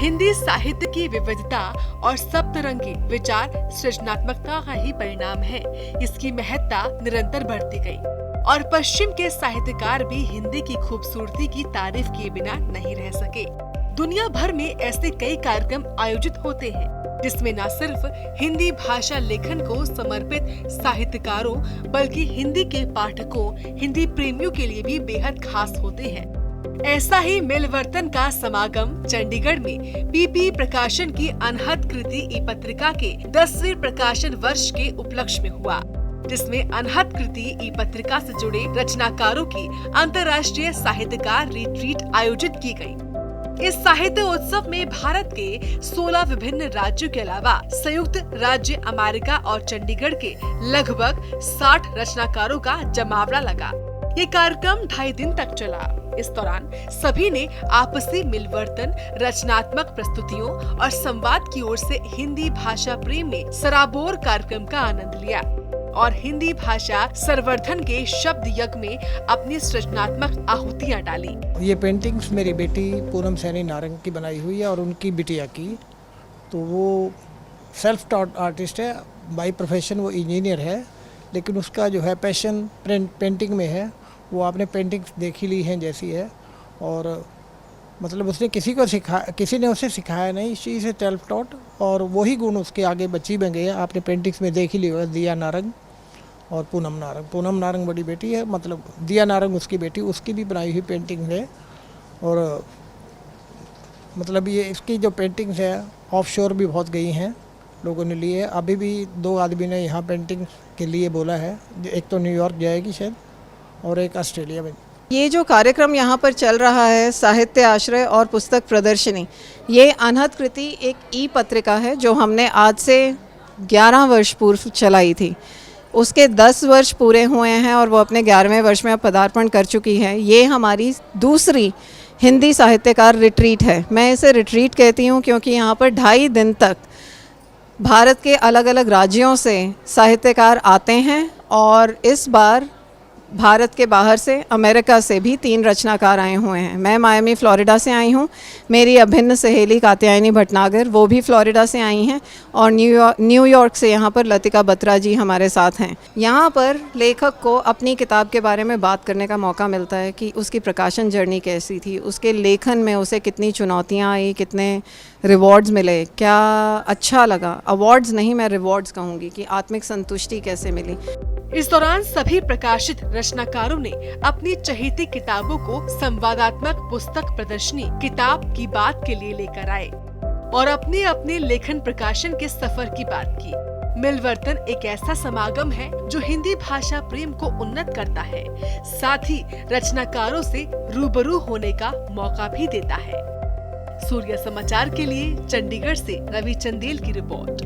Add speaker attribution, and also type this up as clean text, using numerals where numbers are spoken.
Speaker 1: हिंदी साहित्य की विविधता और सप्तरंगी विचार सृजनात्मकता का ही परिणाम है। इसकी महत्ता निरंतर बढ़ती गई और पश्चिम के साहित्यकार भी हिंदी की खूबसूरती की तारीफ किए बिना नहीं रह सके। दुनिया भर में ऐसे कई कार्यक्रम आयोजित होते हैं जिसमें न सिर्फ हिंदी भाषा लेखन को समर्पित साहित्यकारों बल्कि हिंदी के पाठकों, हिंदी प्रेमियों के लिए भी बेहद खास होते हैं। ऐसा ही मिलवर्तन का समागम चंडीगढ़ में पीपी प्रकाशन की अनहद कृति ई पत्रिका के 10वें प्रकाशन वर्ष के उपलक्ष्य में हुआ, जिसमें अनहद कृति ई पत्रिका से जुड़े रचनाकारों की अंतर्राष्ट्रीय साहित्यकार रिट्रीट आयोजित की गई। इस साहित्य उत्सव में भारत के 16 विभिन्न राज्यों के अलावा संयुक्त राज्य अमेरिका और चंडीगढ़ के लगभग 60 रचनाकारों का जमावड़ा लगा। ये कार्यक्रम 2.5 दिन तक चला। इस दौरान सभी ने आपसी मिलवर्तन, रचनात्मक प्रस्तुतियों और संवाद की ओर से हिंदी भाषा प्रेम में सराबोर कार्यक्रम का आनंद लिया और हिंदी भाषा संवर्धन के शब्द यज्ञ में अपनी सृजनात्मक आहुतियां डाली।
Speaker 2: ये पेंटिंग्स मेरी बेटी पूनम सैनी नारंग की बनाई हुई है और उनकी बिटिया की। तो वो सेल्फ टॉट आर्टिस्ट है, बाय प्रोफेशन वो इंजीनियर है, लेकिन उसका जो है पैशन पेंटिंग में है। वो आपने पेंटिंग्स देख ही ली हैं जैसी है, और मतलब उसने किसी ने उसे सिखाया नहीं, शी इज़ सेल्फ टॉट, और वही गुण उसके आगे बच्ची बन गए। आपने पेंटिंग्स में देख ही ली होगा, दिया नारंग और पूनम नारंग बड़ी बेटी है, मतलब दिया नारंग उसकी बेटी, उसकी भी बनाई हुई पेंटिंग है। और मतलब ये इसकी जो पेंटिंग्स है ऑफ शोर भी बहुत गई हैं, लोगों ने लिए। अभी भी 2 आदमी ने यहाँ पेंटिंग के लिए बोला है, एक तो न्यूयॉर्क जाएगी शायद और एक ऑस्ट्रेलिया में।
Speaker 3: ये जो कार्यक्रम यहाँ पर चल रहा है, साहित्य आश्रय और पुस्तक प्रदर्शनी, ये अनहद कृति एक ई पत्रिका है जो हमने आज से 11 वर्ष पूर्व चलाई थी। उसके 10 वर्ष पूरे हुए हैं और वो अपने 11वें वर्ष में अब पदार्पण कर चुकी है। ये हमारी दूसरी हिंदी साहित्यकार रिट्रीट है। मैं इसे रिट्रीट कहती हूँ क्योंकि यहाँ पर 2.5 दिन तक भारत के अलग अलग राज्यों से साहित्यकार आते हैं और इस बार भारत के बाहर से, अमेरिका से भी 3 रचनाकार आए हुए हैं। मैं मायामी फ्लोरिडा से आई हूँ, मेरी अभिन्न सहेली कात्यायनी भटनागर वो भी फ्लोरिडा से आई हैं, और न्यूयॉर्क से यहाँ पर लतिका बत्रा जी हमारे साथ हैं। यहाँ पर लेखक को अपनी किताब के बारे में बात करने का मौका मिलता है कि उसकी प्रकाशन जर्नी कैसी थी, उसके लेखन में उसे कितनी चुनौतियाँ आई, कितने रिवॉर्ड्स मिले, क्या अच्छा लगा। अवार्ड्स नहीं, मैं रिवॉर्ड्स कहूँगी कि आत्मिक संतुष्टि कैसे मिली।
Speaker 1: इस दौरान सभी प्रकाशित रचनाकारों ने अपनी चहेती किताबों को संवादात्मक पुस्तक प्रदर्शनी किताब की बात के लिए लेकर आए और अपने अपने लेखन प्रकाशन के सफर की बात की। मिलवर्तन एक ऐसा समागम है जो हिंदी भाषा प्रेम को उन्नत करता है, साथ ही रचनाकारों से रूबरू होने का मौका भी देता है। सूर्य समाचार के लिए चंडीगढ़ से रवि चंदेल की रिपोर्ट।